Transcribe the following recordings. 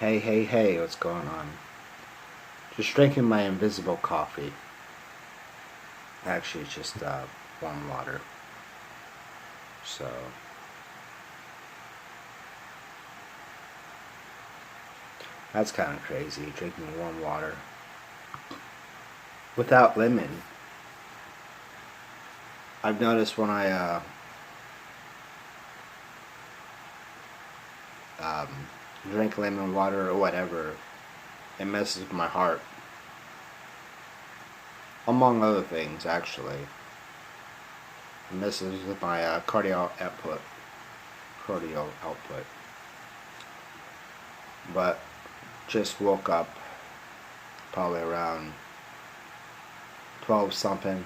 Hey, hey, hey, what's going on? Just drinking my invisible coffee. Actually, it's just warm water. So, that's kind of crazy, drinking warm water. Without lemon. I've noticed when I um, drink lemon water or whatever, it messes with my heart. Among other things, actually. It messes with my cardio output. Cardio output. But just woke up probably around 12 something.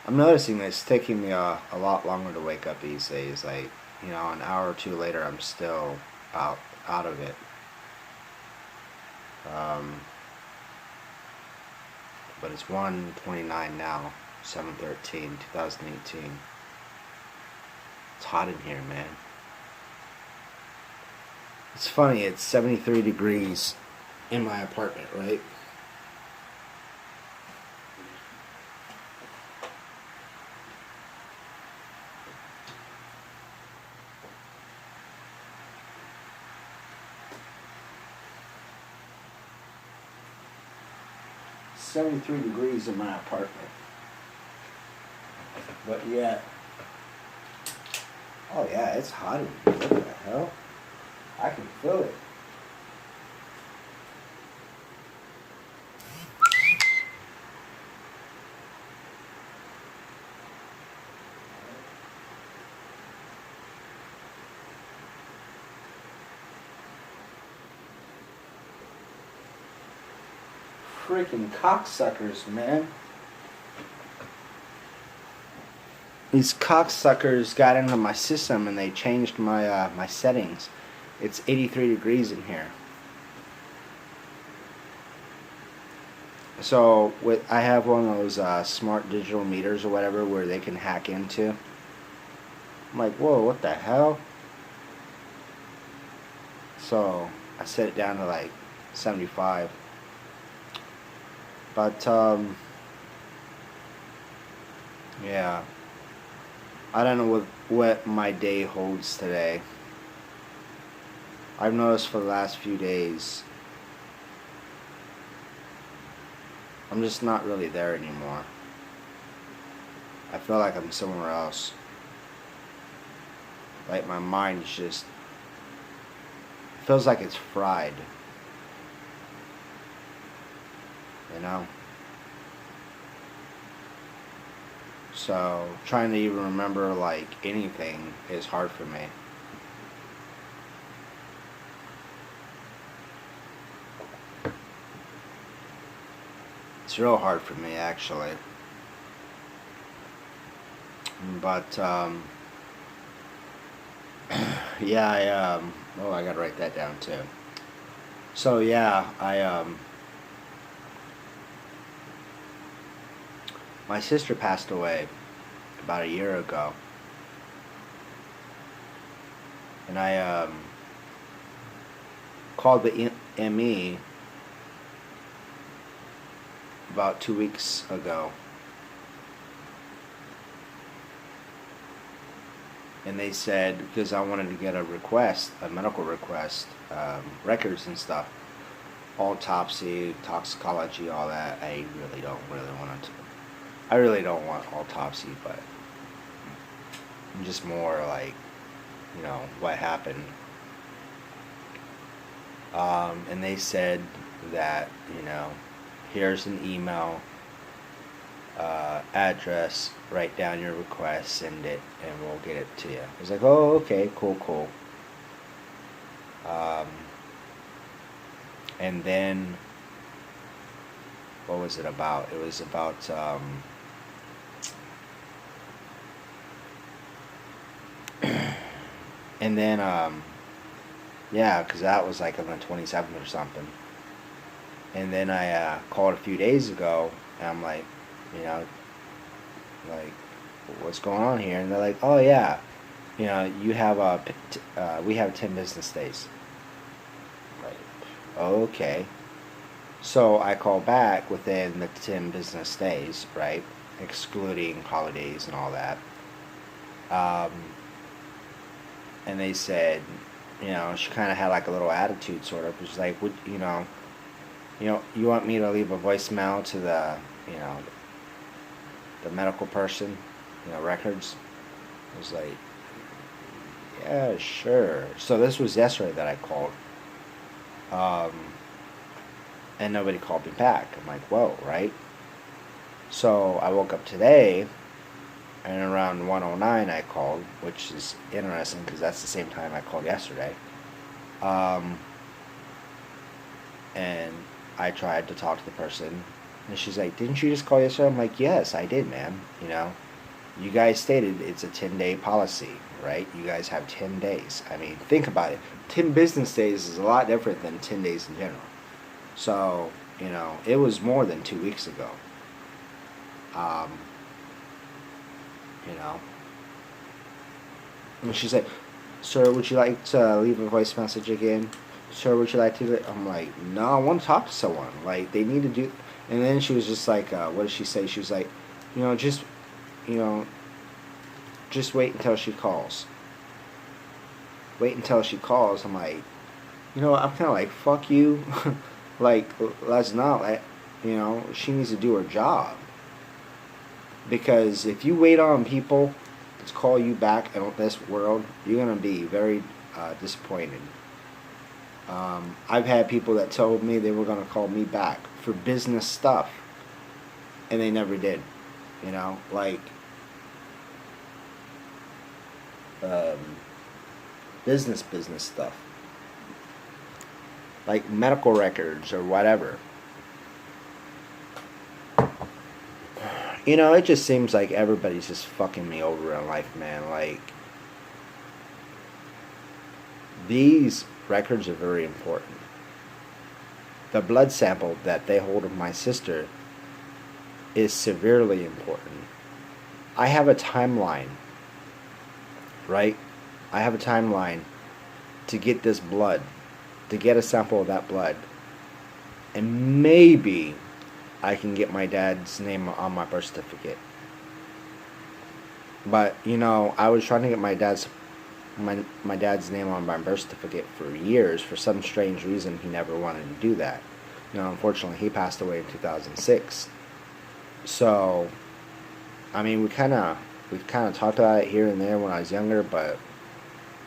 I'm noticing it's taking me a lot longer to wake up these days. Like, an hour or two later, I'm still out of it. Um, but it's 1:29 now, 7/13/2018. It's hot in here, man. It's funny. It's 73 degrees in my apartment, right? 73 degrees in my apartment. But yet, oh yeah, it's hot in here. What the hell? I can feel it. Freaking cocksuckers, man. These cocksuckers got into my system and they changed my settings. It's 83 degrees in here. So I have one of those smart digital meters or whatever where they can hack into. I'm like, whoa, what the hell? So I set it down to like 75. But yeah, I don't know what my day holds today. I've noticed for the last few days, I'm just not really there anymore. I feel like I'm somewhere else. Like my mind is just, feels like it's fried. You know? So trying to even remember like anything is hard for me. It's real hard for me actually. But yeah, I gotta write that down too. So yeah, my sister passed away about a year ago, and I called the ME about 2 weeks ago, and they said because I wanted to get a medical request, records and stuff, autopsy, toxicology, all that. I really don't want autopsy, but just more like, what happened. And they said that, here's an email, address, write down your request, send it, and we'll get it to you. I was like, oh, okay, cool. Um, and then, what was it about? It was about, and then, yeah, because that was like on the 27th or something. And then I called a few days ago, and I'm like, you know, like, what's going on here? And they're like, oh yeah, you have we have 10 business days. okay. So I call back within the 10 business days, right? Excluding holidays and all that. Um, and they said, she kind of had like a little attitude, sort of. It was like, you want me to leave a voicemail to the medical person, records? I was like, yeah, sure. So this was yesterday that I called. Um, and nobody called me back. I'm like, whoa, right? So I woke up today, and around 1:09 I called, which is interesting because that's the same time I called yesterday. Um, and I tried to talk to the person, and she's like, "Didn't you just call yesterday?" I'm like, "Yes, I did, ma'am. You guys stated it's a 10-day policy, right? You guys have 10 days. I mean, think about it. 10 business days is a lot different than 10 days in general. So, it was more than 2 weeks ago. Um, you know. And she's like, "Sir, would you like to leave a voice message again? Sir, would you like to?" I'm like, "No, I want to talk to someone. Like, they need to do." And then she was just like, what did she say? She was like, just, you know, just wait until she calls. Wait until she calls. I'm like, I'm kind of like, fuck you. Like, let's not let, she needs to do her job. Because if you wait on people to call you back in this world, you're going to be very disappointed. I've had people that told me they were going to call me back for business stuff, and they never did. Like, um, business stuff. Like medical records or whatever. It just seems like everybody's just fucking me over in life, man. Like, these records are very important. The blood sample that they hold of my sister is severely important. I have a timeline, right? I have a timeline to get this blood, to get a sample of that blood. And maybe I can get my dad's name on my birth certificate. But, I was trying to get my dad's name on my birth certificate for years. For some strange reason, he never wanted to do that. Unfortunately, he passed away in 2006. So, I mean, we kind of talked about it here and there when I was younger, but,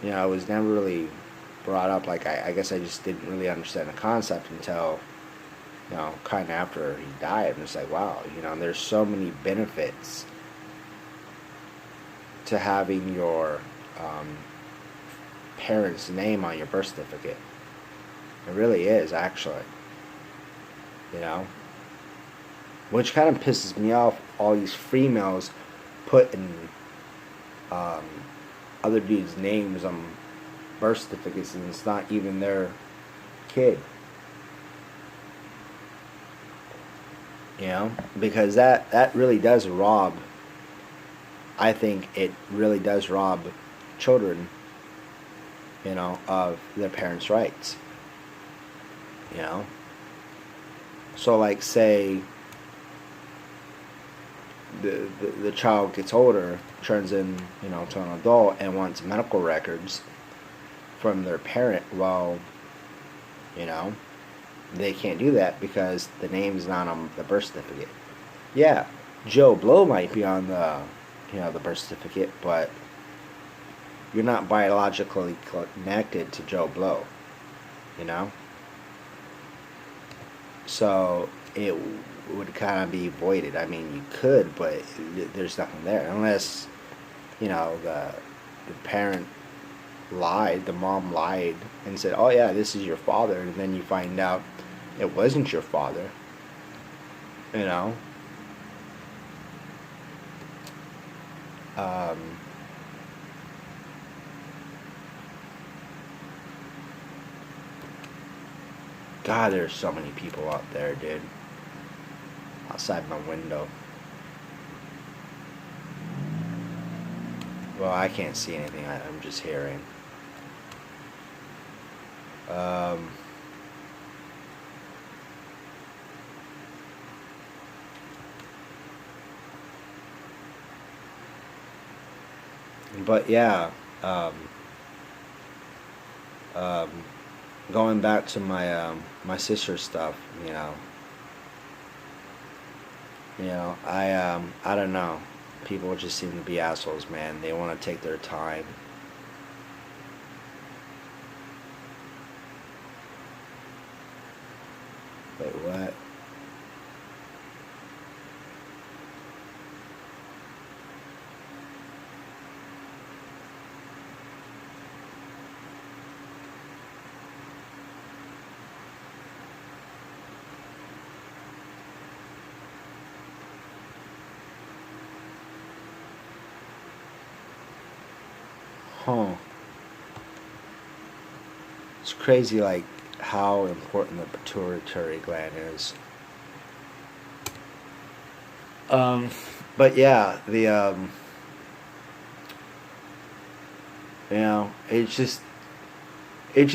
it was never really brought up. Like, I guess I just didn't really understand the concept until, kind of after he died. And it's like, wow, there's so many benefits to having your parents' name on your birth certificate. It really is, actually. Which kind of pisses me off, all these females putting other dudes' names on birth certificates, and it's not even their kid. Because that really does rob, I think it really does rob children, of their parents' rights. So, like, say the child gets older, turns in, to an adult, and wants medical records from their parent. Well, they can't do that because the name's not on the birth certificate. Yeah, Joe Blow might be on the birth certificate, but you're not biologically connected to Joe Blow. So it would kind of be voided. I mean, you could, but there's nothing there unless the parent lied, the mom lied and said, "Oh yeah, this is your father," and then you find out it wasn't your father. Um, God, there's so many people out there, dude. Outside my window. Well, I can't see anything. I'm just hearing. But yeah, um, um, going back to my sister's stuff, you know, I don't know. People just seem to be assholes, man. They want to take their time. Wait, what? Huh. It's crazy, like how important the pituitary gland is. Um, but yeah, it just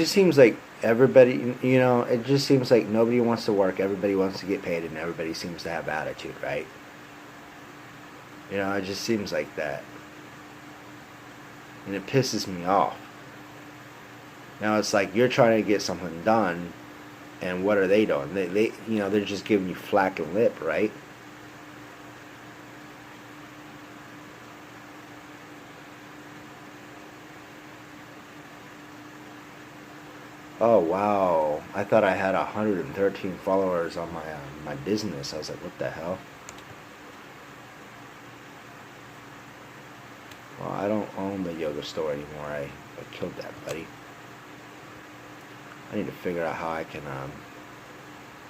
seems like everybody, it just seems like nobody wants to work. Everybody wants to get paid, and everybody seems to have attitude, right? It just seems like that, and it pisses me off. Now it's like you're trying to get something done, and what are they doing? They're just giving you flack and lip, right? Oh wow! I thought I had 113 followers on my business. I was like, what the hell? Well, I don't own the yoga store anymore. I killed that buddy. I need to figure out how I can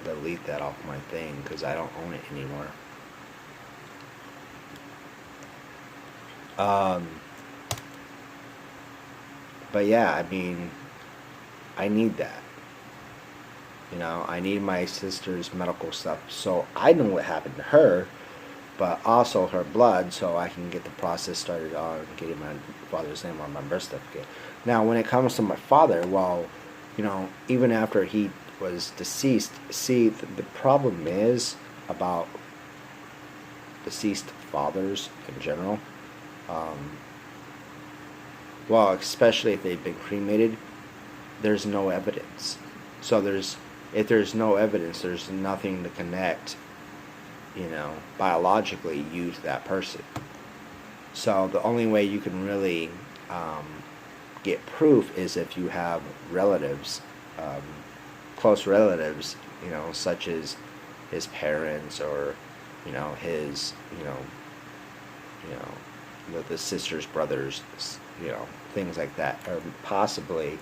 delete that off my thing because I don't own it anymore. Um, but yeah, I mean, I need that. I need my sister's medical stuff so I know what happened to her, but also her blood so I can get the process started on getting my father's name on my birth certificate. Now, when it comes to my father, well, even after he was deceased, see, the problem is about deceased fathers in general. Um, well, especially if they've been cremated, there's no evidence. So if there's no evidence, there's nothing to connect, biologically you to that person. So the only way you can really um, get proof is if you have relatives, um, close relatives, such as his parents or, his, the sister's brothers, things like that, or possibly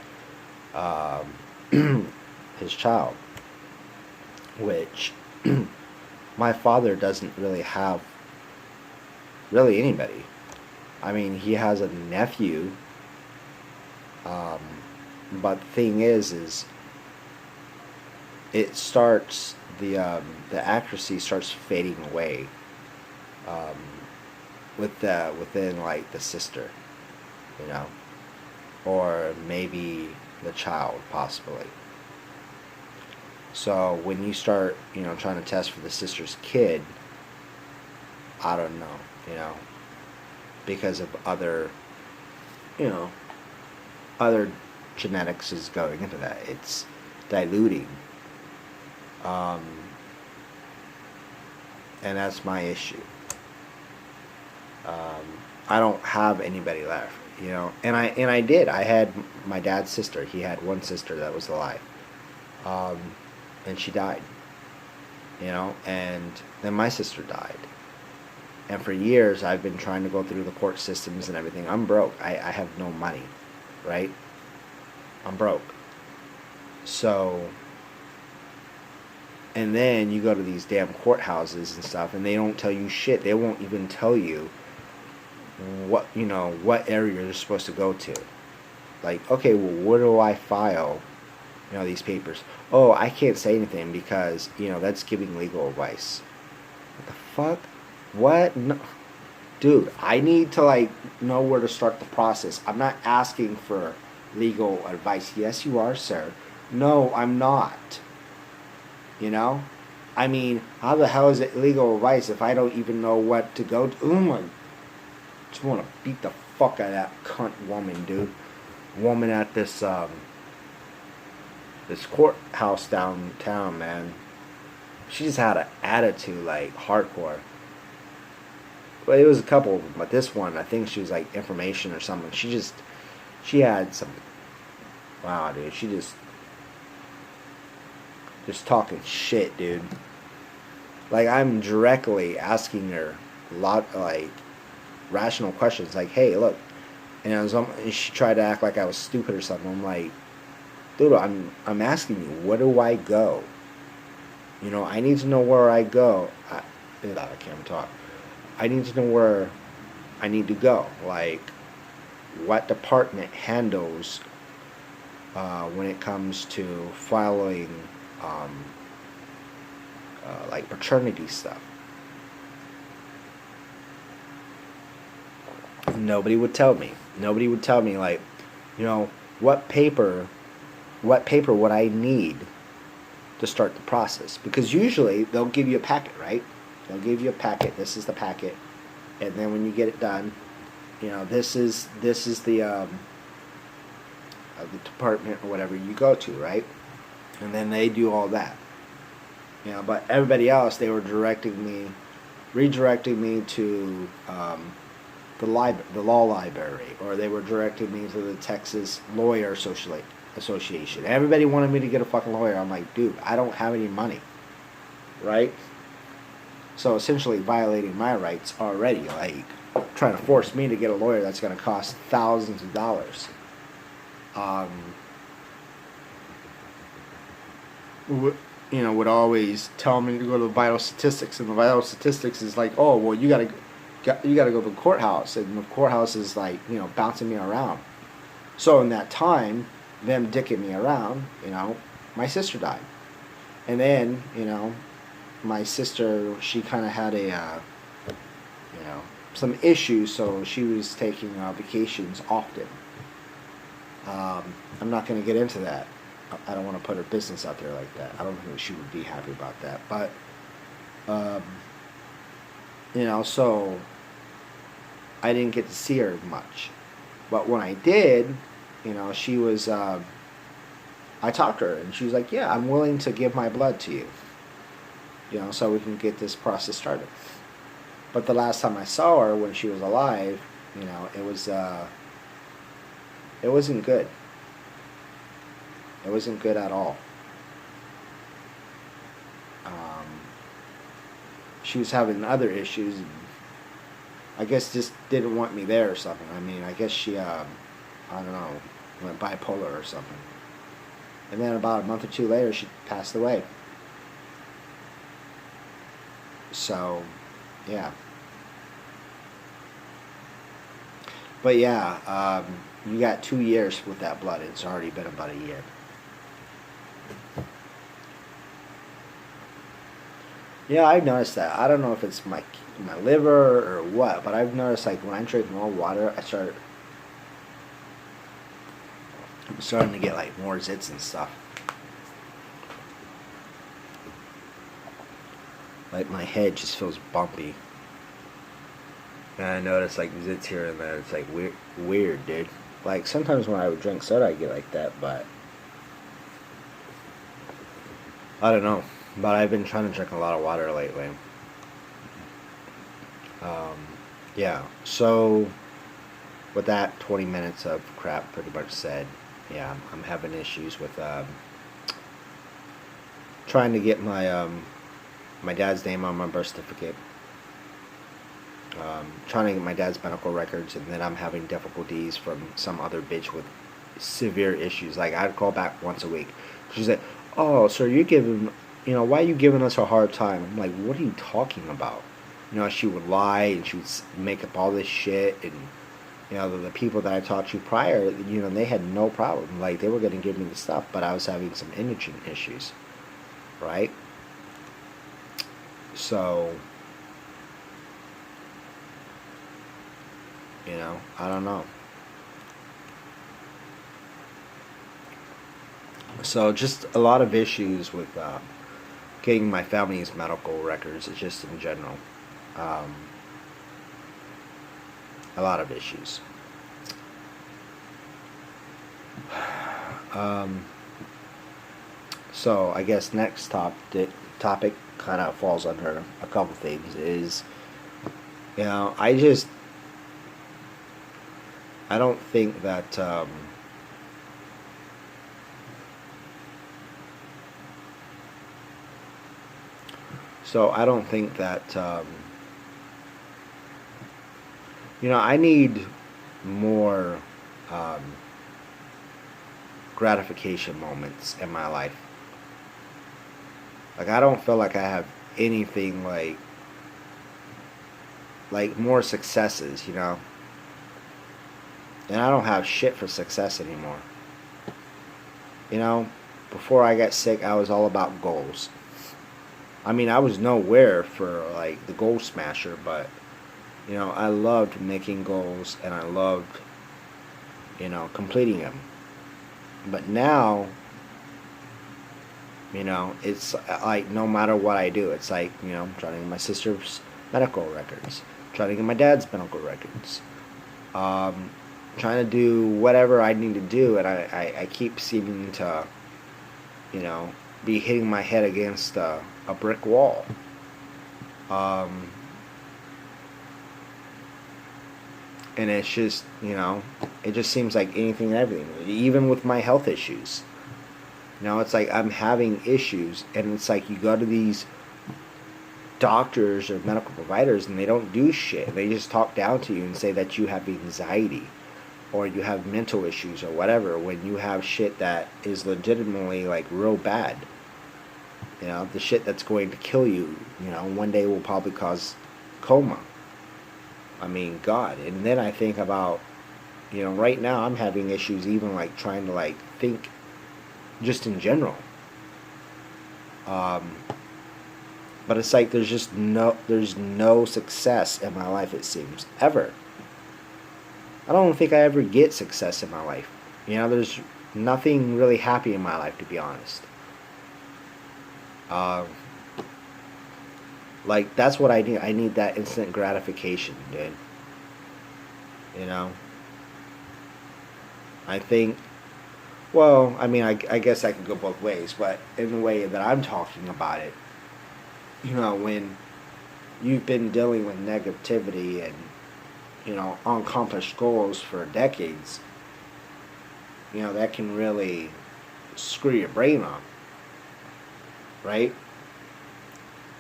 his child, which my father doesn't really have really anybody. I mean, he has a nephew, um, but the thing is it starts the accuracy starts fading away um, within like the sister, you know, or maybe the child possibly. So when you start, trying to test for the sister's kid, I don't know, you know, because of you know, other genetics is going into that. It's diluting. Um, and that's my issue. Um, I don't have anybody left, and I did. I had my dad's sister. He had one sister that was alive, um, and she died. And then my sister died. And for years, I've been trying to go through the court systems and everything. I'm broke. I have no money, right? I'm broke. So, and then you go to these damn courthouses and stuff, and they don't tell you shit. They won't even tell you what area you're supposed to go to. Like, okay, well, where do I file, these papers? Oh, I can't say anything because, that's giving legal advice. What the fuck? What? No. Dude, I need to, know where to start the process. I'm not asking for legal advice. Yes, you are, sir. No, I'm not. You know? I mean, how the hell is it legal advice if I don't even know what to go to? Oh my, I just want to beat the fuck out of that cunt woman, dude. Woman at this courthouse downtown, man. She just had an attitude like hardcore. But it was a couple of them, but this one, I think she was like information or something. She had some, wow, dude. She just talking shit, dude. Like, I'm directly asking her a lot, like, rational questions. Like, hey, look. And she tried to act like I was stupid or something. I'm like, dude, I'm asking you, where do I go? You know, I need to know where I go. I can't even talk. I need to know where I need to go. Like, what department handles when it comes to filing like paternity stuff. Nobody would tell me. Nobody would tell me, like, you know, what paper would I need to start the process? Because usually they'll give you a packet, right? They'll give you a packet. This is the packet, and then when you get it done, you know, this is the department or whatever you go to, right? And then they do all that. You know, but everybody else, they were redirecting me to the law library, or they were directing me to the Texas Lawyer Association. Everybody wanted me to get a fucking lawyer. I'm like, dude, I don't have any money, right? So essentially violating my rights already, like trying to force me to get a lawyer that's going to cost thousands of dollars. You know, would always tell me to go to the vital statistics, and the vital statistics is like, oh, well, you gotta go to the courthouse, and the courthouse is like, you know, bouncing me around. So in that time, them dicking me around, you know, my sister died, and then, you know, my sister, she kind of had a, you know, some issues, so she was taking vacations often. I'm not going to get into that. I don't want to put her business out there like that. I don't think she would be happy about that. But, you know, so I didn't get to see her much. But when I did, you know, she was, I talked to her, and she was like, yeah, I'm willing to give my blood to you. You know, so we can get this process started. But the last time I saw her, when she was alive, you know, it wasn't good. It wasn't good at all. She was having other issues. I guess just didn't want me there or something. I mean, I guess she, I don't know, went bipolar or something. And then about a month or two later, she passed away. So, yeah. But yeah, you got 2 years with that blood. It's already been about a year. Yeah, I've noticed that. I don't know if it's my liver or what, but I've noticed, like, when I drink more water, I'm starting to get like more zits and stuff. Like, my head just feels bumpy. And I notice like zits here and there. It's like weird, dude. Like, sometimes when I would drink soda, I get like that, but I don't know. But I've been trying to drink a lot of water lately. Yeah, so with that 20 minutes of crap pretty much said, yeah, I'm having issues with trying to get my my dad's name on my birth certificate. Trying to get my dad's medical records, and then I'm having difficulties from some other bitch with severe issues. Like, I'd call back once a week. She's like, oh, sir, you're giving, you know, why are you giving us a hard time? I'm like, what are you talking about? You know, she would lie, and she would make up all this shit, and, you know, the people that I talked to prior, you know, they had no problem. Like, they were going to give me the stuff, but I was having some imaging issues, right? So, you know, I don't know. So, just a lot of issues with getting my family's medical records, just in general. A lot of issues. Um, so I guess next topic kind of falls under a couple things. Is I don't think that I don't think that I need more um, gratification moments in my life. Like I don't feel like I have anything like more successes, and I don't have shit for success anymore. You know, before I got sick, I was all about goals. I mean, I was nowhere for like the goal smasher, but I loved making goals and I loved completing them. But now, it's like no matter what I do, it's like trying to get my sister's medical records, trying to get my dad's medical records, um, trying to do whatever I need to do, and I keep seeming to you know be hitting my head against a brick wall. Um, and it's just it just seems like anything and everything, even with my health issues. It's like I'm having issues, and it's like you go to these doctors or medical providers, and they don't do shit. They just talk down to you and say that you have anxiety or you have mental issues or whatever, when you have shit that is legitimately like real bad. The shit that's going to kill you, one day will probably cause coma. I mean, God. And then I think about, right now I'm having issues even like trying to like think just in general. Um, but it's like there's no success in my life, it seems, ever. I don't think I ever get success in my life. There's nothing really happy in my life, to be honest. Um, like that's what I need. I need that instant gratification, dude. You know, I think. Well, I mean, I guess I could go both ways, but in the way that I'm talking about it, when you've been dealing with negativity and unaccomplished goals for decades, that can really screw your brain up, right?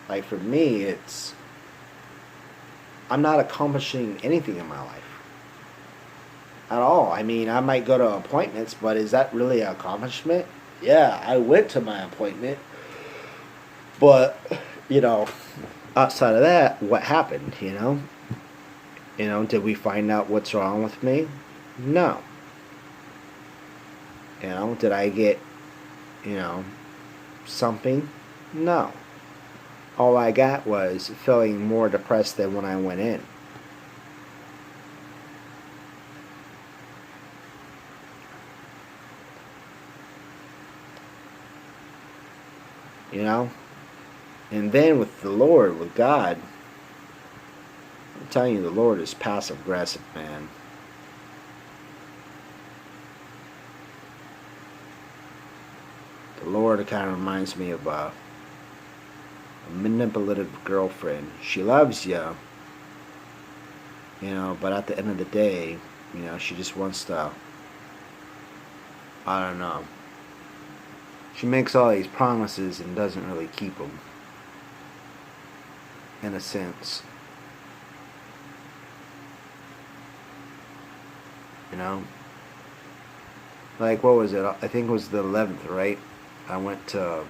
Like for me, I'm not accomplishing anything in my life at all. I mean, I might go to appointments, but is that really an accomplishment? Yeah, I went to my appointment, but you know, outside of that, what happened? Did we find out what's wrong with me? No. Did I get you know something? No. All I got was feeling more depressed than when I went in. You know? And then with the Lord, with God, I'm telling you, the Lord is passive aggressive, man. The Lord kind of reminds me of a manipulative girlfriend. She loves you, but at the end of the day, she just wants to, I don't know. She makes all these promises and doesn't really keep them, in a sense. You know? Like, what was it? I think it was the 11th, right? I went to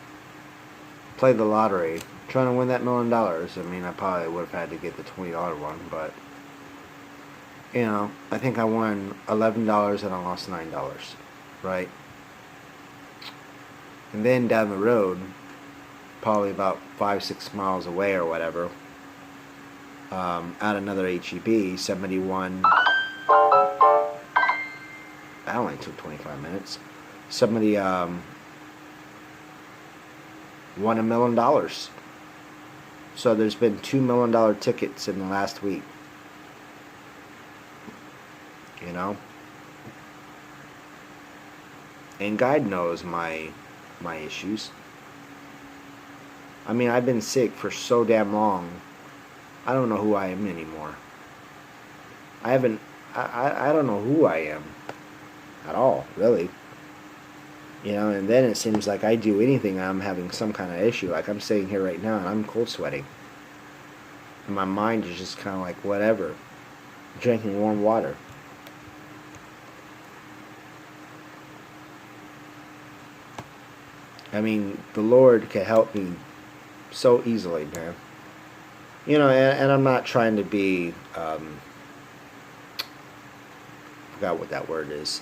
play the lottery, trying to win that $1 million. I mean, I probably would have had to get the $20 one, but, I think I won $11 and I lost $9, right? And then down the road, probably about 5-6 miles away or whatever, at another HEB, somebody won. That only took 25 minutes. Somebody won $1 million. So there's been $2 million tickets in the last week. You know? And God knows my issues. I mean, I've been sick for so damn long. I don't know who I am anymore. I haven't. I don't know who I am at all, really. You know, and then it seems like I do anything, I'm having some kind of issue. Like I'm sitting here right now and I'm cold sweating. And my mind is just kind of like, whatever. Drinking warm water. I mean, the Lord can help me so easily, man. You know, and I'm not trying to be, forgot what that word is.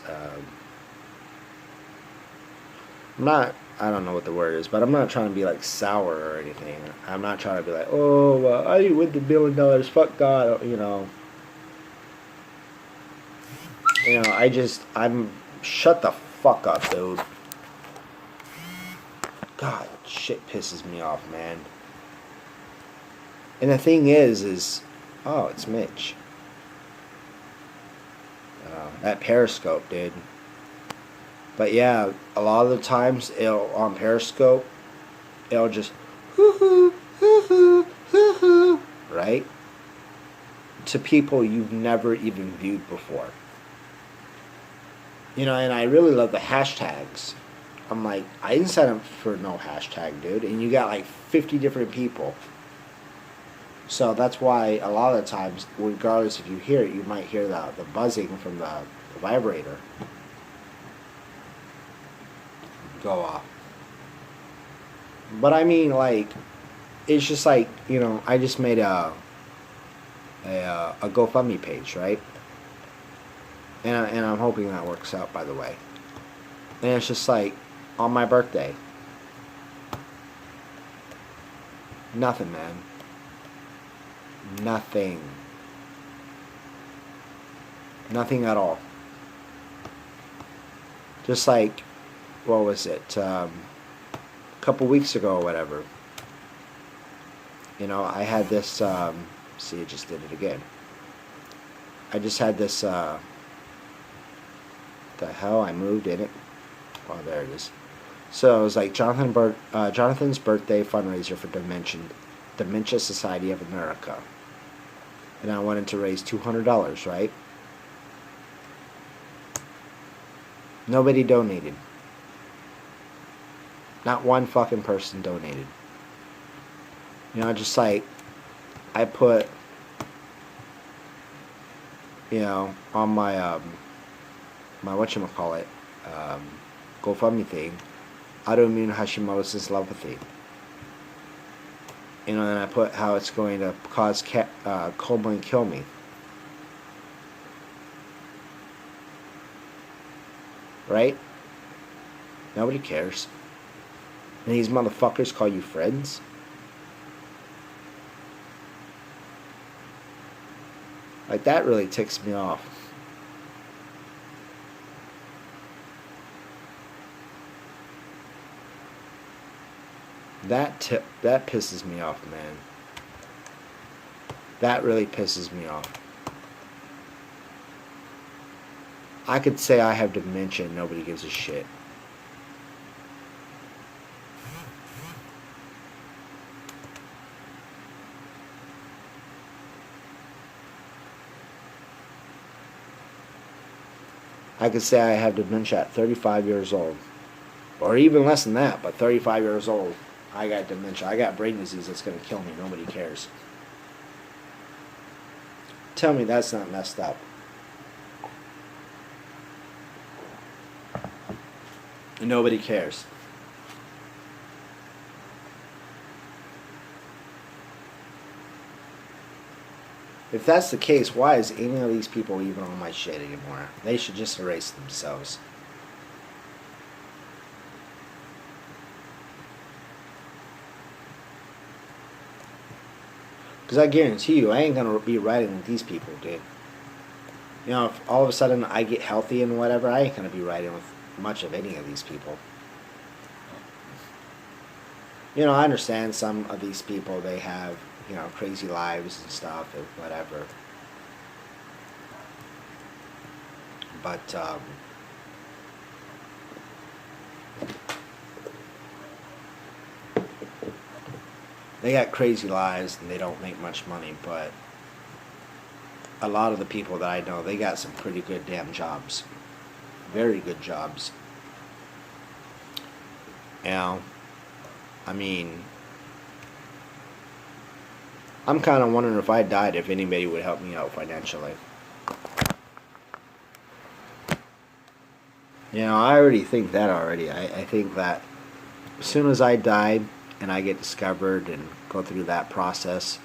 I'm not, I don't know what the word is, but I'm not trying to be like sour or anything. I'm not trying to be like, oh, well, I win the $1 billion, fuck God, you know. You know, shut the fuck up, dude. God, shit pisses me off, man. And the thing is, oh, it's Mitch. That Periscope, dude. But yeah, a lot of the times on Periscope, it'll just hoo-hoo, hoo-hoo, hoo-hoo, right? To people you've never even viewed before. You know, and I really love the hashtags. I'm like, I didn't sign up for no hashtag, dude. And you got like 50 different people. So that's why a lot of the times, regardless if you hear it, you might hear the buzzing from the vibrator go off. But I mean, like, it's just like, you know, I just made a GoFundMe page, right? And I'm hoping that works out, by the way. And it's just like, on my birthday. Nothing, man. Nothing. Nothing at all. Just like, what was it? A couple weeks ago or whatever. You know, I had this, see, I just did it again. I just had this, the hell, I moved in it. Oh, there it is. So it was like Jonathan's birthday fundraiser for Dementia Society of America. And I wanted to raise $200, right? Nobody donated. Not one fucking person donated. You know, just like, I put, you know, on my, my whatchamacallit, GoFundMe thing, autoimmune Hashimoto's encephalopathy. You know, and I put how it's going to cause coma and kill me. Right? Nobody cares. And these motherfuckers call you friends? Like, that really ticks me off. That pisses me off, man. That really pisses me off. I could say I have dementia and nobody gives a shit. I could say I have dementia at 35 years old. Or even less than that, but 35 years old. I got dementia. I got brain disease that's going to kill me. Nobody cares. Tell me that's not messed up. And nobody cares. If that's the case, why is any of these people even on my shit anymore? They should just erase themselves. Because I guarantee you, I ain't going to be riding with these people, dude. You know, if all of a sudden I get healthy and whatever, I ain't going to be riding with much of any of these people. You know, I understand some of these people, they have, you know, crazy lives and stuff and whatever. But, They got crazy lives and they don't make much money, but a lot of the people that I know, they got some pretty good damn jobs. Very good jobs. You know, I mean, I'm kind of wondering if I died, if anybody would help me out financially. You know, I already think that already. I think that as soon as I die and I get discovered and go through that process,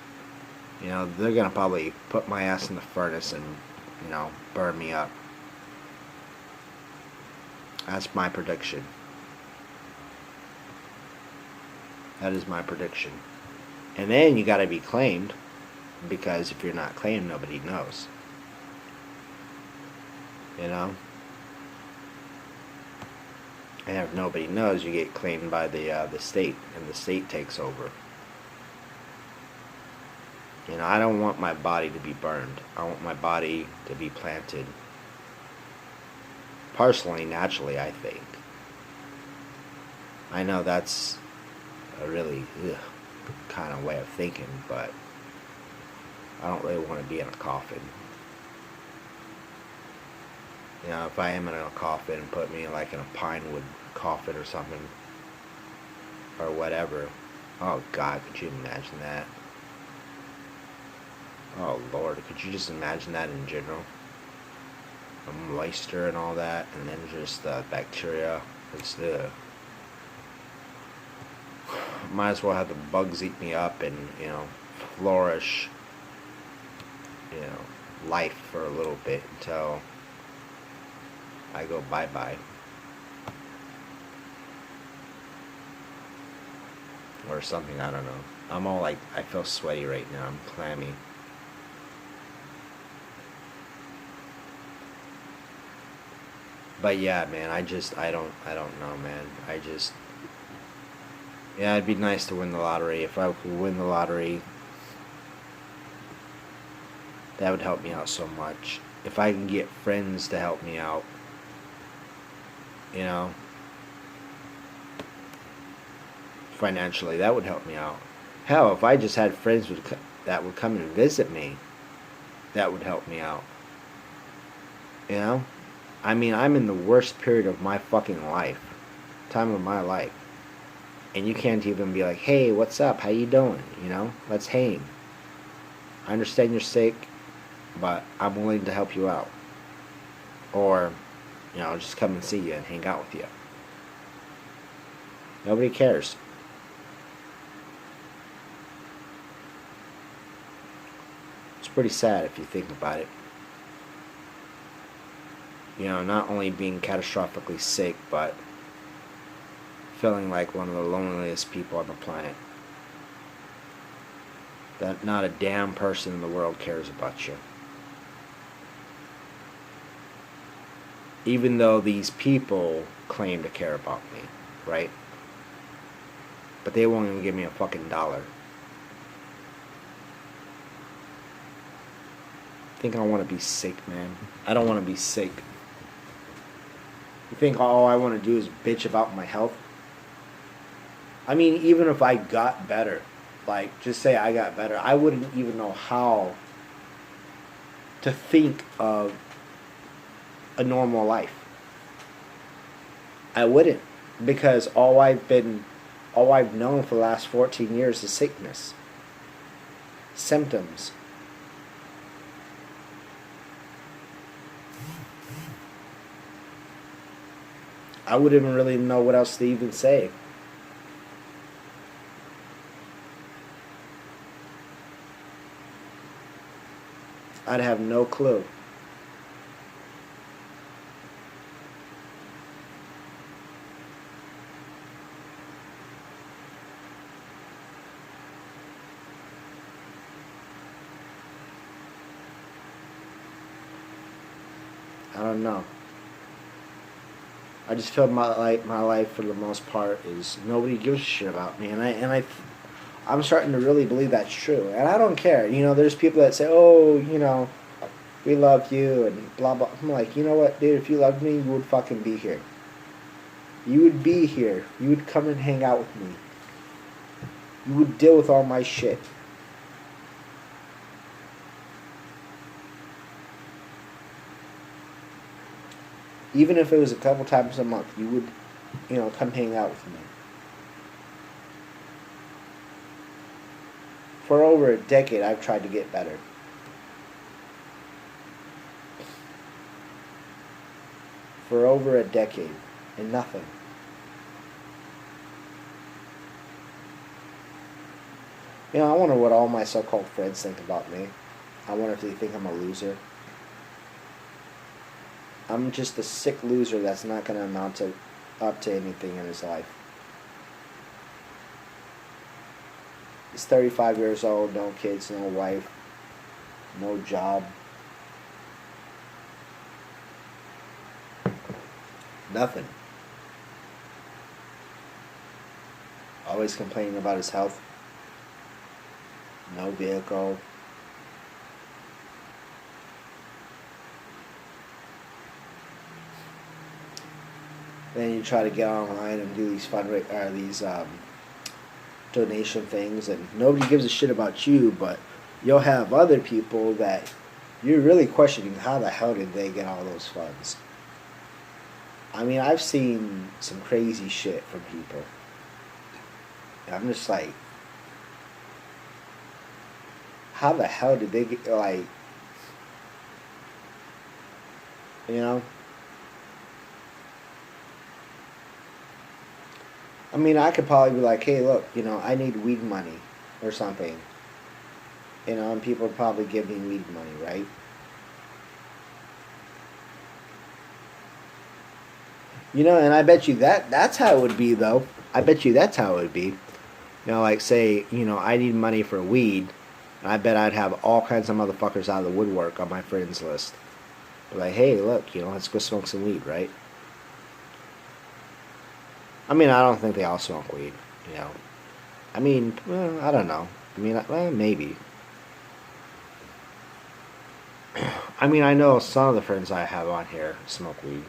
you know, they're going to probably put my ass in the furnace and, you know, burn me up. That's my prediction. That is my prediction. And then you got to be claimed, because if you're not claimed, nobody knows. You know? And if nobody knows, you get claimed by the state, and the state takes over. You know, I don't want my body to be burned. I want my body to be planted. Personally, naturally, I think. I know that's a really kind of way of thinking, but I don't really want to be in a coffin. You know, if I am in a coffin, put me like in a pine wood coffin or something, or whatever. Oh God, could you imagine that? Oh Lord, could you just imagine that in general? A moisture and all that, and then just bacteria. It's might as well have the bugs eat me up and, you know, flourish, you know, life for a little bit until I go bye-bye. Or something, I don't know. I'm all like, I feel sweaty right now. I'm clammy. But yeah, man, I don't know, man. Yeah, it'd be nice to win the lottery. If I could win the lottery, that would help me out so much. If I can get friends to help me out, you know, financially, that would help me out. Hell, if I just had friends that would come and visit me, that would help me out. You know? I mean, I'm in the worst period of my fucking life. Time of my life. And you can't even be like, hey, what's up? How you doing? You know? Let's hang. I understand you're sick, but I'm willing to help you out. Or, you know, just come and see you and hang out with you. Nobody cares. It's pretty sad if you think about it. You know, not only being catastrophically sick, but feeling like one of the loneliest people on the planet. That not a damn person in the world cares about you. Even though these people claim to care about me, right? But they won't even give me a fucking dollar. I think I want to be sick, man. I don't want to be sick. You think all I want to do is bitch about my health? I mean, even if I got better, like, just say I got better, I wouldn't even know how to think of a normal life. I wouldn't, because all I've known for the last 14 years is sickness, symptoms. I wouldn't even really know what else to even say. I'd have no clue. I don't know. I just feel my life for the most part is nobody gives a shit about me, I'm starting to really believe that's true, and I don't care. You know, there's people that say, "Oh, you know, we love you," and blah blah. I'm like, you know what, dude? If you loved me, you would fucking be here. You would be here. You would come and hang out with me. You would deal with all my shit. Even if it was a couple times a month, you would, come hang out with me. For over a decade, I've tried to get better. For over a decade, and nothing. I wonder what all my so-called friends think about me. I wonder if they think I'm a loser. I'm just a sick loser that's not going to amount to up to anything in his life. He's 35 years old, no kids, no wife, no job. Nothing. Always complaining about his health. No vehicle. Then you try to get online and do these donation things, and nobody gives a shit about you, but you'll have other people that you're really questioning how the hell did they get all those funds. I mean, I've seen some crazy shit from people. I'm just like, how the hell did they get, like, I mean, I could probably be like, hey, look, I need weed money or something. And people would probably give me weed money, right? And I bet you that's how it would be, though. I bet you that's how it would be. Like, say, I need money for weed, and I bet I'd have all kinds of motherfuckers out of the woodwork on my friends list. Be like, hey, look, let's go smoke some weed, right? I mean, I don't think they all smoke weed, I mean, well, I don't know. I mean, well, maybe. I mean, I know some of the friends I have on here smoke weed.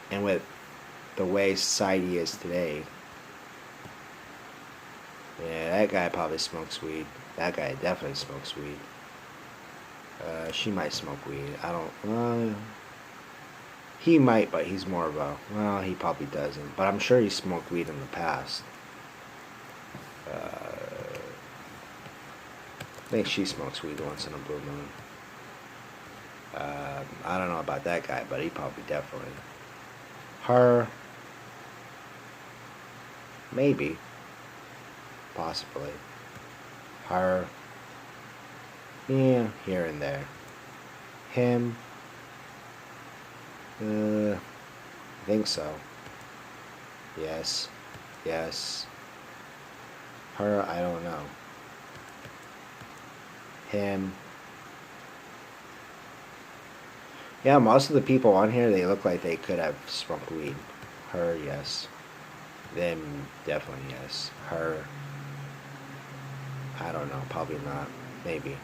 And with the way society is today, yeah, that guy probably smokes weed. That guy definitely smokes weed. She might smoke weed. I don't. He might, but he's more of a. Well, he probably doesn't. But I'm sure he smoked weed in the past. I think she smokes weed once in a blue moon. I don't know about that guy, but he probably definitely. Her. Maybe. Possibly. Her. Yeah, here and there. Him. I think so. Yes. Yes. Her, I don't know. Him. Yeah, most of the people on here, they look like they could have smoked weed. Her, yes. Them, definitely yes. Her, I don't know, probably not. Maybe.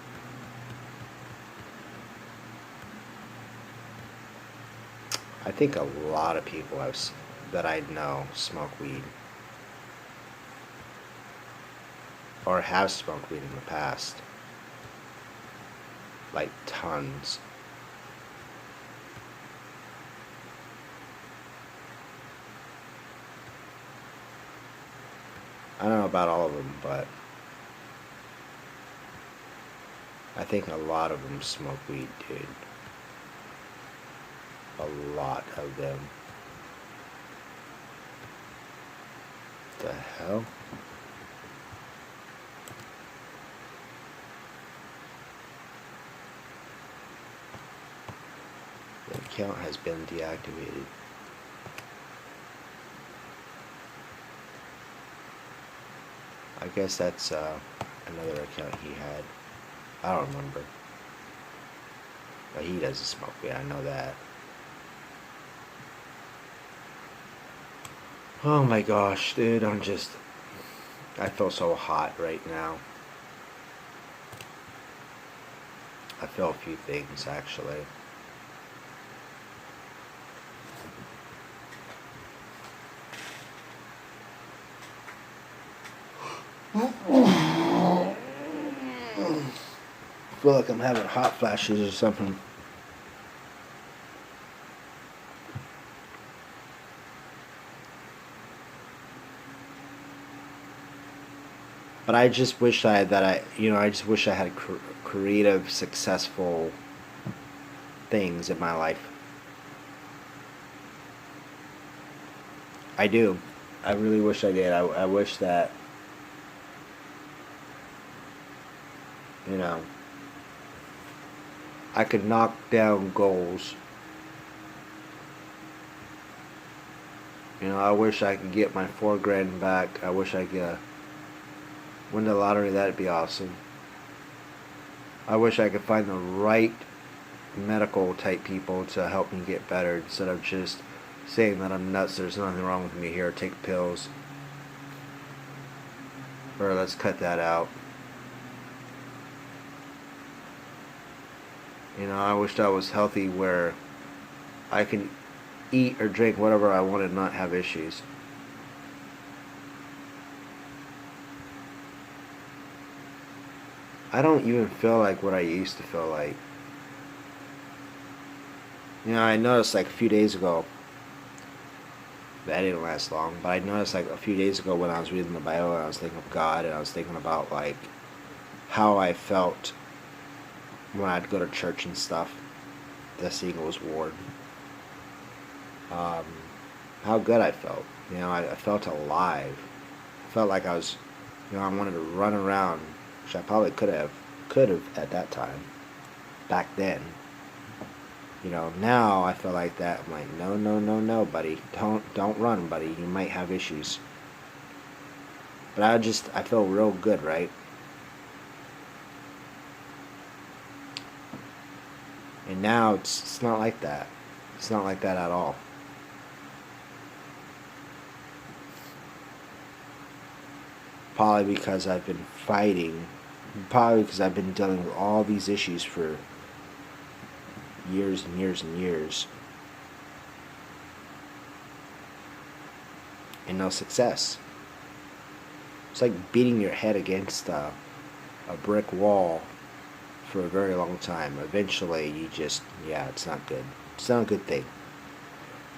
I think a lot of people that I know smoke weed. Or have smoked weed in the past. Like tons. I don't know about all of them, but I think a lot of them smoke weed, dude. A lot of them. The hell? The account has been deactivated. I guess that's another account he had. I don't remember. But he doesn't smoke weed, I know that. Oh my gosh, dude, I feel so hot right now. I feel a few things, actually. I feel like I'm having hot flashes or something. But I just wish I just wish I had creative, successful things in my life. I do. I really wish I did. I wish that, you know, I could knock down goals. I wish I could get my 4 grand back. I wish I could win the lottery. That'd be awesome. I wish I could find the right medical type people to help me get better instead of just saying that I'm nuts, there's nothing wrong with me here, take pills. Or let's cut that out. I wished I was healthy where I could eat or drink whatever I wanted and not have issues. I don't even feel like what I used to feel like. I noticed like a few days ago, that didn't last long, but I noticed like a few days ago when I was reading the Bible and I was thinking of God and I was thinking about like how I felt when I'd go to church and stuff. The Eagles ward. How good I felt. I felt alive. I felt like I was, I wanted to run around, which I probably could have at that time, back then. Now I feel like that. I'm like, no, no, no, no, buddy. Don't run, buddy. You might have issues. But I feel real good, right? And now it's not like that. It's not like that at all. Probably because I've been fighting. Probably because I've been dealing with all these issues for years and years and years. And no success. It's like beating your head against a brick wall for a very long time. Eventually, it's not good. It's not a good thing.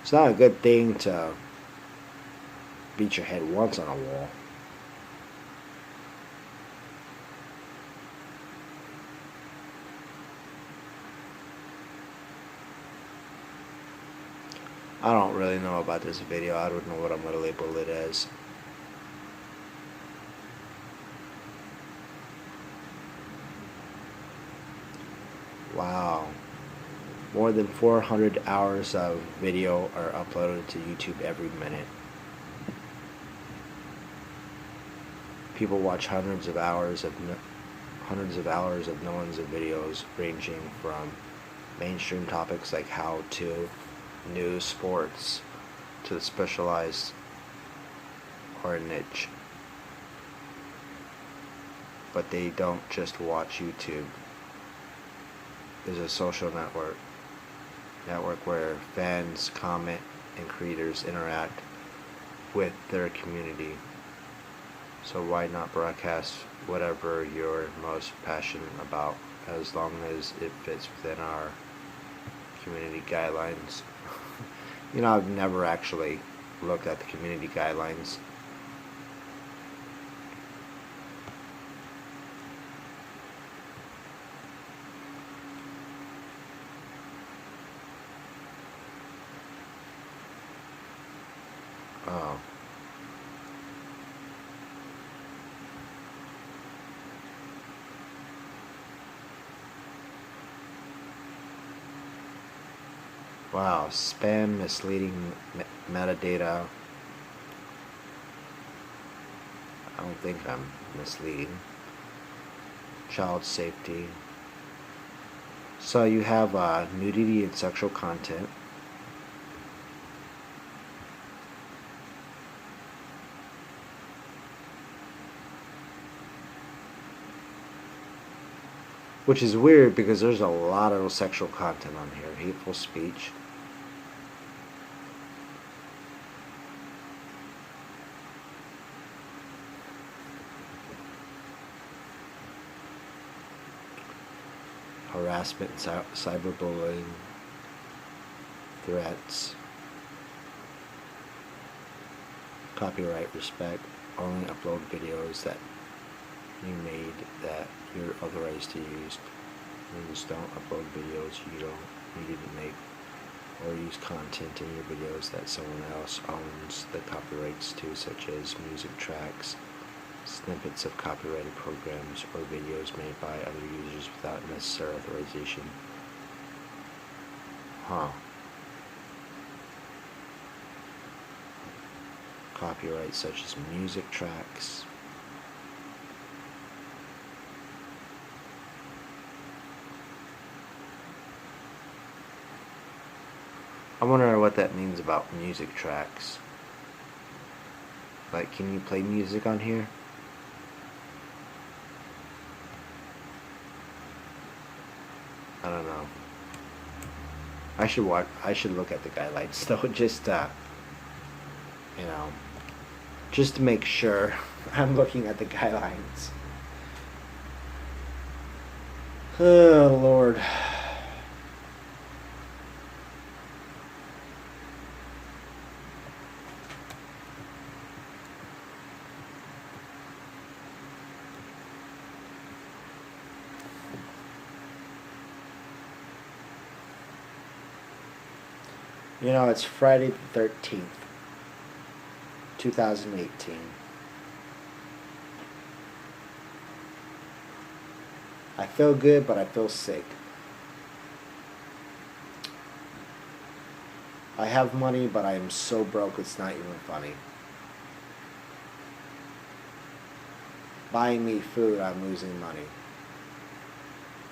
It's not a good thing to beat your head once on a wall. I don't really know about this video. I don't know what I'm going to label it as. Wow. More than 400 hours of video are uploaded to YouTube every minute. People watch hundreds of hours of no one's videos, ranging from mainstream topics like how-to, news, sports, to the specialized or niche. But they don't just watch YouTube. There's a social network where fans comment and creators interact with their community. So why not broadcast whatever you're most passionate about, as long as it fits within our community guidelines? I've never actually looked at the community guidelines. Oh. Wow, spam, misleading metadata. I don't think I'm misleading. Child safety. So you have nudity and sexual content. Which is weird because there's a lot of sexual content on here. Hateful speech. harassment, cyberbullying, threats, copyright respect, only upload videos that you made that you're authorized to use. Means don't upload videos you didn't make, or use content in your videos that someone else owns the copyrights to, such as music tracks, snippets of copyrighted programs, or videos made by other users without necessary authorization. Copyrights such as music tracks, I wonder what that means about music tracks. Like, can you play music on here? I don't know. I should look at the guidelines though, just just to make sure I'm looking at the guidelines. Oh Lord. You know, it's Friday the 13th, 2018. I feel good, but I feel sick. I have money, but I am so broke it's not even funny. Buying me food, I'm losing money.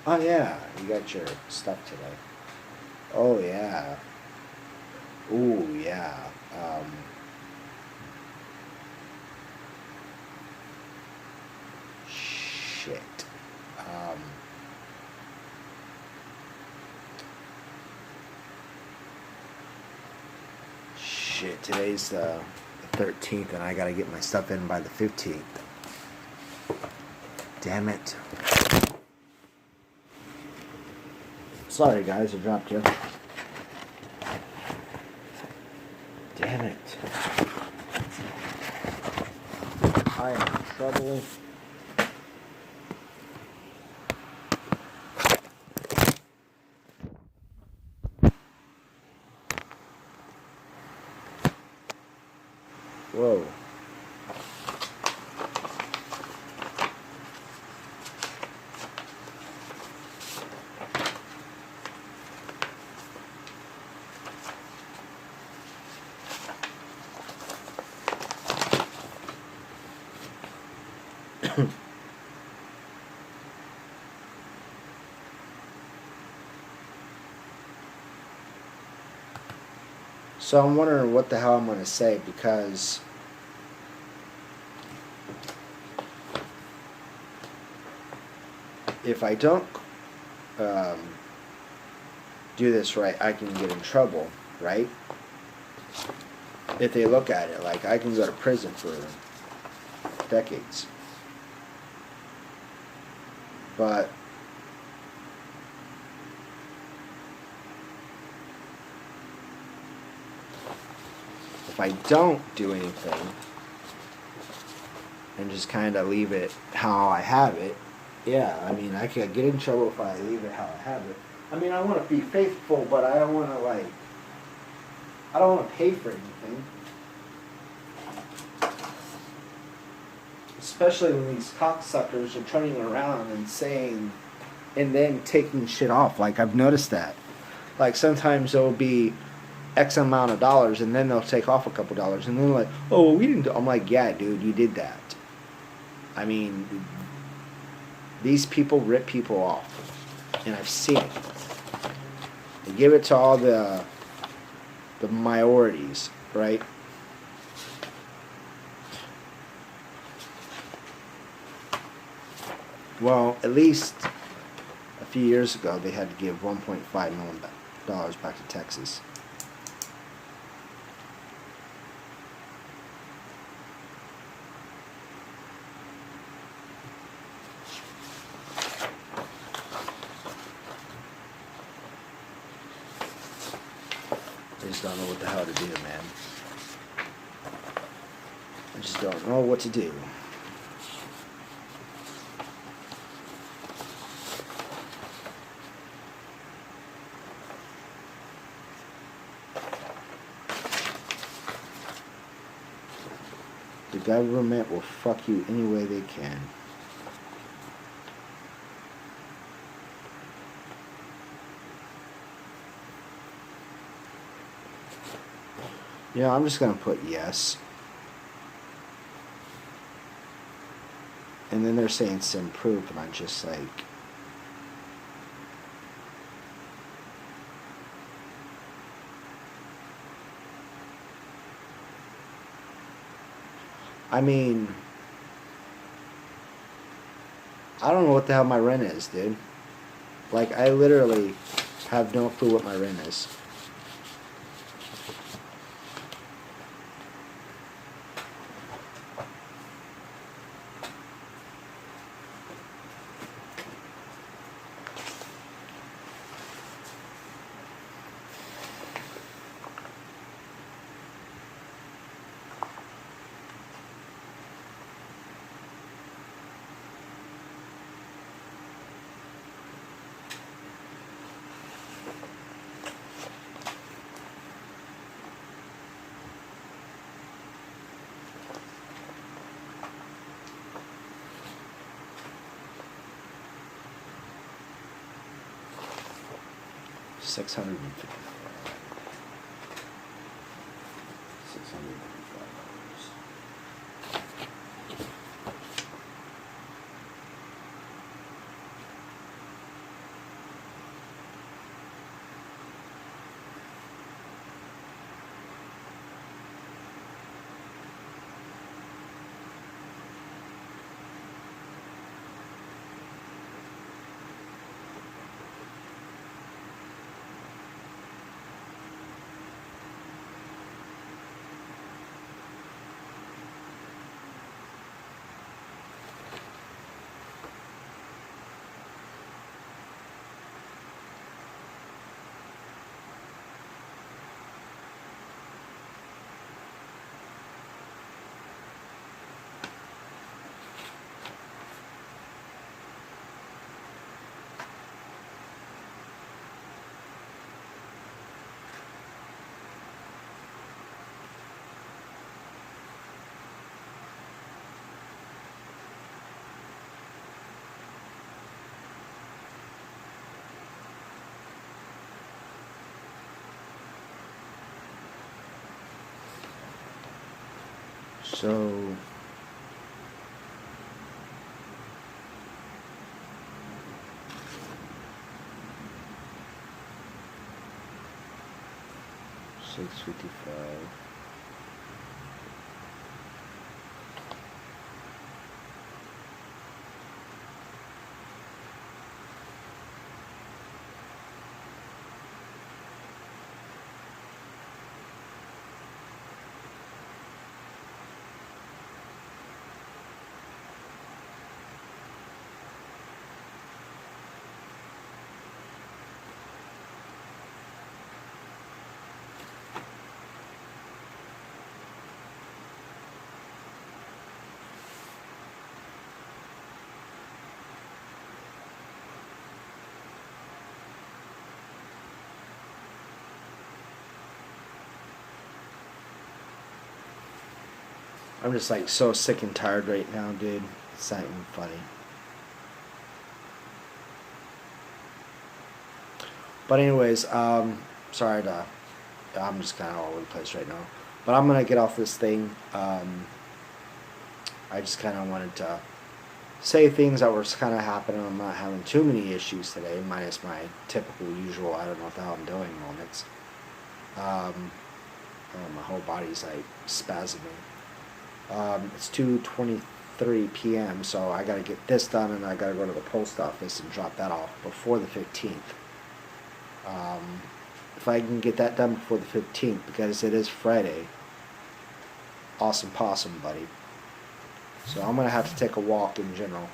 Oh yeah, you got your stuff today. Oh yeah. Ooh, yeah. Shit. Shit, today's the 13th and I gotta get my stuff in by the 15th. Damn it. Sorry guys, I dropped you. Damn it. I am in trouble. Whoa. So I'm wondering what the hell I'm going to say, because if I don't do this right, I can get in trouble, right? If they look at it, like, I can go to prison for decades. But if I don't do anything and just kind of leave it how I have it, yeah, I mean, I could get in trouble if I leave it how I have it. I mean, I want to be faithful, but I don't want to, like, I don't want to pay for anything. Especially when these cocksuckers are turning around and saying, and then taking shit off. Like, I've noticed that. Like, sometimes there'll be X amount of dollars, and then they'll take off a couple dollars, and then they're like, oh, well, we didn't do. I'm like, yeah, dude, you did that. I mean, these people rip people off, and I've seen it. They give it to all the minorities, right? Well, at least a few years ago, they had to give $1.5 million back to Texas. don't know what the hell to do, man. I just don't know what to do. The government will fuck you any way they can. You know, I'm just going to put yes. And then they're saying send proof, and I'm just like... I mean... I don't know what the hell my rent is, dude. Like, I literally have no clue what my rent is. $650. $655. So... $655. I'm just like so sick and tired right now, dude. It's not even funny. But anyways, sorry to... I'm just kind of all over the place right now. But I'm going to get off this thing. I just kind of wanted to say things that were kind of happening. I'm not having too many issues today, minus my typical usual, I don't know what the hell I'm doing moments. Oh, my whole body's like spasming. It's 2:23 p.m., so I got to get this done, and I got to go to the post office and drop that off before the 15th. If I can get that done before the 15th, because it is Friday, awesome possum, buddy. So I'm going to have to take a walk in general.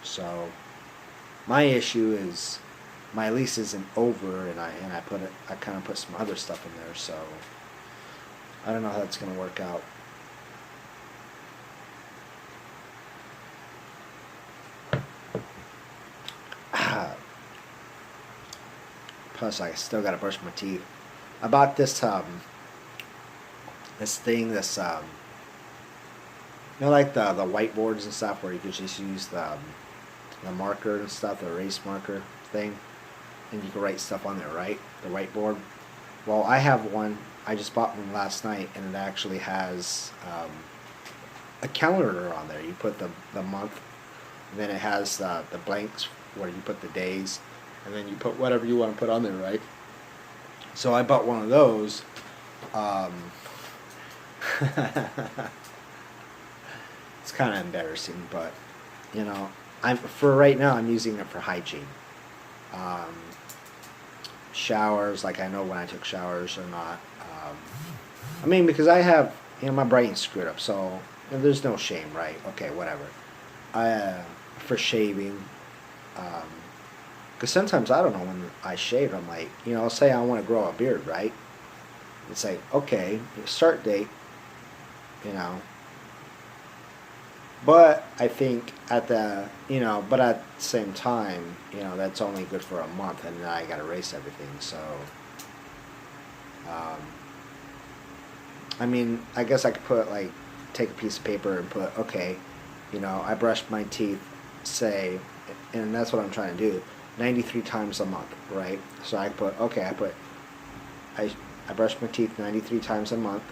So my issue is my lease isn't over, and I kind of put some other stuff in there, so I don't know how that's gonna work out. Plus, I still gotta brush my teeth. I bought this this thing, you know, like the whiteboards and stuff, where you could just use the marker and stuff, the erase marker thing, and you can write stuff on there, right? The whiteboard. Well, I have one. I just bought one last night, and it actually has a calendar on there. You put the month, and then it has the blanks where you put the days, and then you put whatever you want to put on there, right? So I bought one of those. It's kind of embarrassing, but you know, for right now I'm using it for hygiene. Um, Showers, like I know when I took showers or not. I mean, because I have, you know, my brain's screwed up, so there's no shame, right? Okay, whatever. For shaving, because sometimes I don't know when I shave. I'm like, you know, say I want to grow a beard, right? It's like, okay, start date, you know. But I think at the same time, you know, that's only good for a month, and then I got to erase everything. So, um, I mean, I guess I could put like, take a piece of paper and put, okay, you know, I brushed my teeth, say, and that's what I'm trying to do, 93 times a month, right? So I put, okay, I brushed my teeth 93 times a month,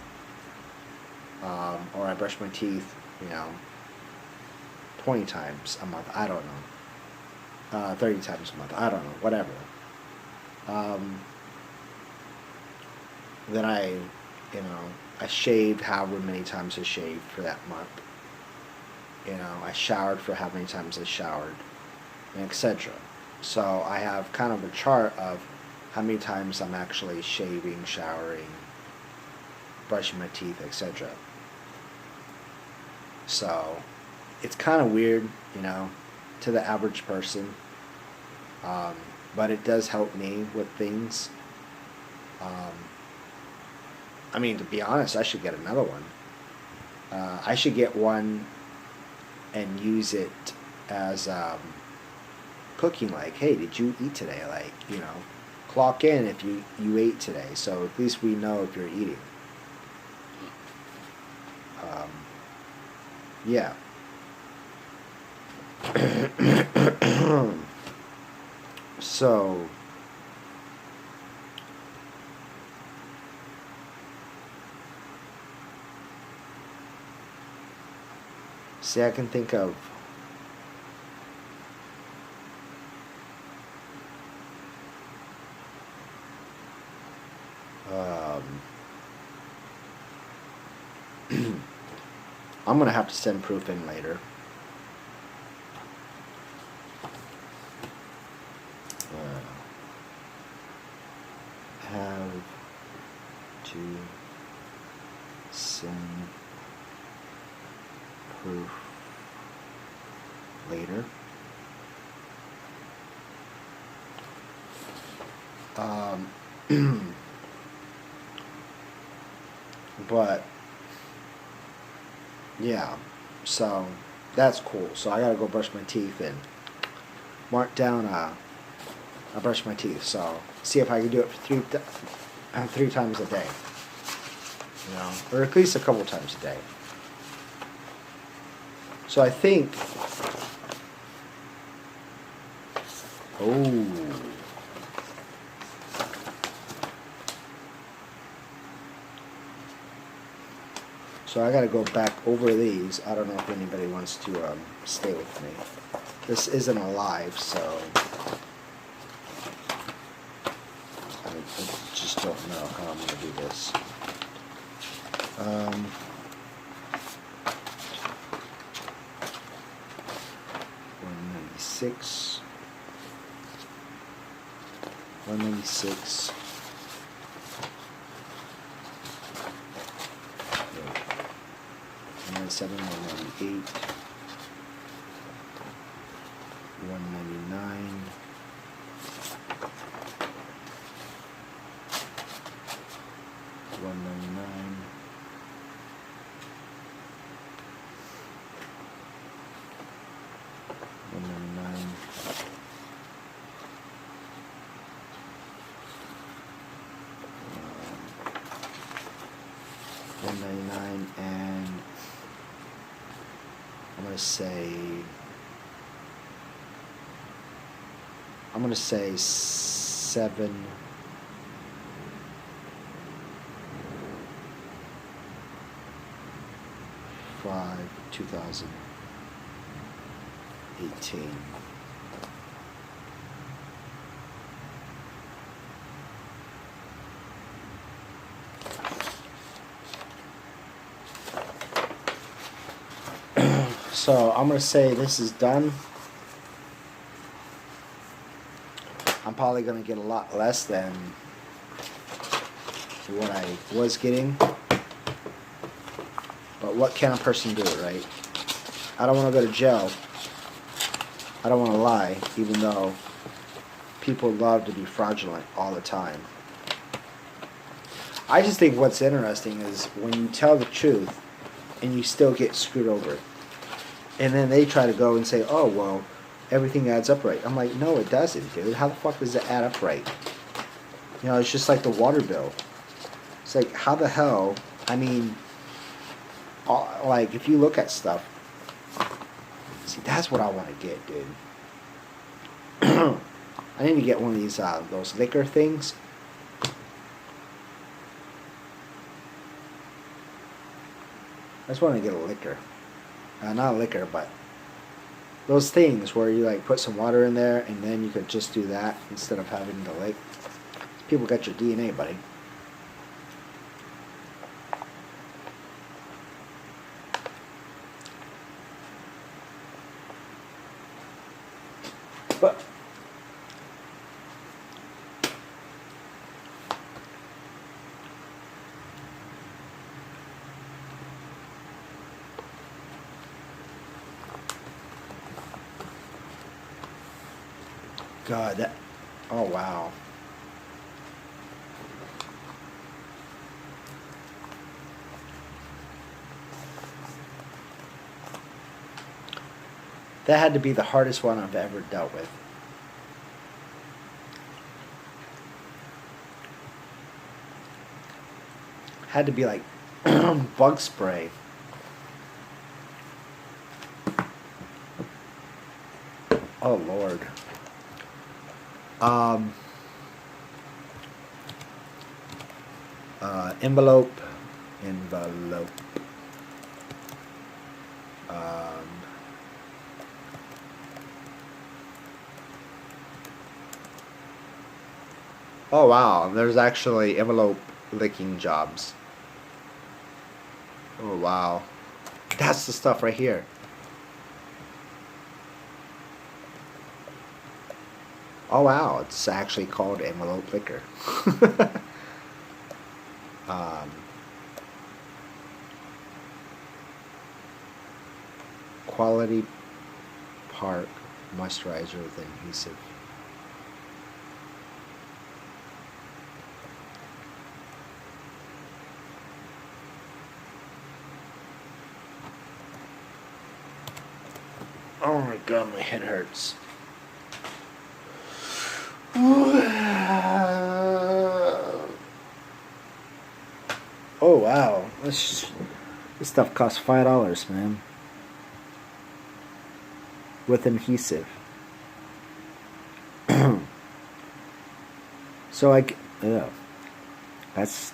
or I brush my teeth, you know, 20 times a month, I don't know, 30 times a month, I don't know, whatever. Then you know, I shaved however many times I shaved for that month. You know, I showered for how many times I showered, and etc. So I have kind of a chart of how many times I'm actually shaving, showering, brushing my teeth, etc. So it's kind of weird, you know, to the average person, but it does help me with things. I mean, to be honest, I should get another one. I should get one and use it as cooking, like, hey, did you eat today? Like, you know, clock in if you ate today, so at least we know if you're eating. Yeah. So, see, I can think of I'm gonna have to send proof in later. Have to send proof later. But yeah, so that's cool. So I gotta go brush my teeth and mark down. I brush my teeth. So see if I can do it for three times a day. You know, or at least a couple times a day. So I think. Oh. So I gotta go back over these. I don't know if anybody wants to stay with me. This isn't a live, so I just don't know how I'm gonna do this. 196. 196. 197, 198, 199, 199. $199, and I'm gonna say 7/5/2018. So I'm gonna say this is done. I'm probably gonna get a lot less than what I was getting, but what can a person do, right? I don't want to go to jail. I don't want to lie, even though people love to be fraudulent all the time. I just think what's interesting is when you tell the truth and you still get screwed over. And then they try to go and say, oh, well, everything adds up right. I'm like, no, it doesn't, dude. How the fuck does it add up right? You know, it's just like the water bill. It's like, how the hell, I mean, like, if you look at stuff, see, that's what I want to get, dude. I need to get one of these, those liquor things. I just want to get a liquor. Not a liquor, but those things where you like put some water in there and then you could just do that instead of having to like. People got your DNA, buddy. But God, that, oh wow. That had to be the hardest one I've ever dealt with. Had to be like bug spray. Oh Lord. Envelope. Oh wow, there's actually envelope licking jobs. Oh wow. That's the stuff right here. Oh wow, it's actually called envelope liquor. Quality Park moisturizer with adhesive. Oh my God, my head hurts. Oh wow, this stuff costs $5, man. With adhesive. So yeah, that's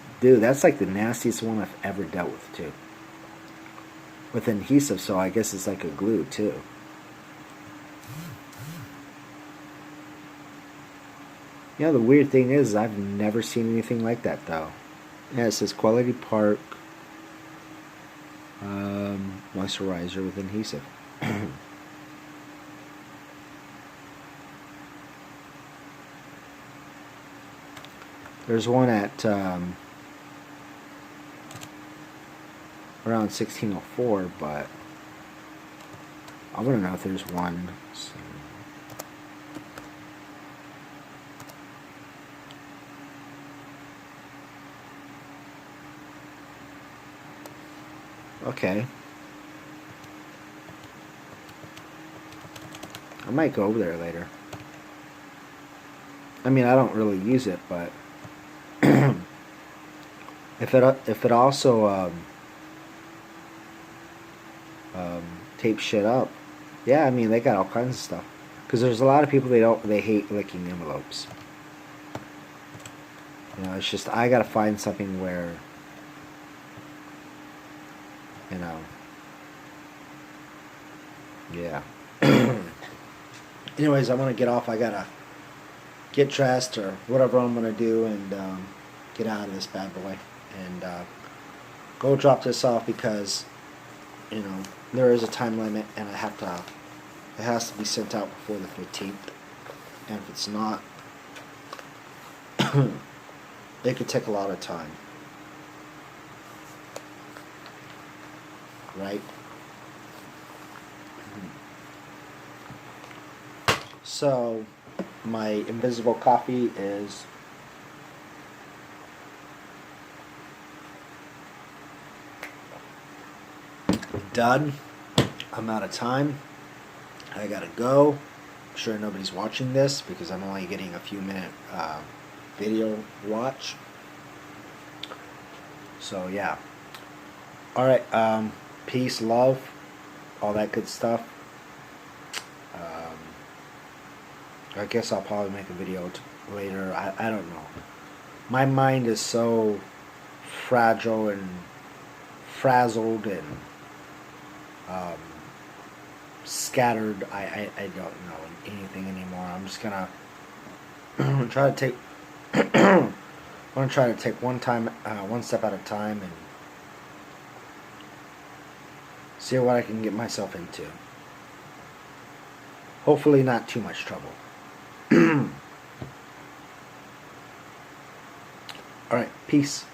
like the nastiest one I've ever dealt with too. With adhesive, so I guess it's like a glue too. You know, the weird thing is I've never seen anything like that though. Yeah, it says Quality Park moisturizer with adhesive. There's one at around 1604, but I want to know if there's one. So. Okay. I might go over there later. I mean, I don't really use it, but if it also tapes shit up, yeah. I mean, they got all kinds of stuff. Because there's a lot of people they hate licking envelopes. You know, it's just I gotta find something where, you know, yeah. Anyways, I'm gonna get off. I gotta get dressed or whatever I'm gonna do and get out of this bad boy and go drop this off because you know there is a time limit and I have to. It has to be sent out before the 15th, and if it's not, it could take a lot of time. Right? So, my invisible coffee is done. I'm out of time. I gotta go. I'm sure nobody's watching this because I'm only getting a few minute video watch. So, yeah. Alright, peace, love, all that good stuff. I guess I'll probably make a video later. I don't know. My mind is so fragile and frazzled and scattered. I don't know anything anymore. I'm just gonna try to take. I'm gonna try to take one step at a time, and see what I can get myself into. Hopefully, not too much trouble. All right, peace.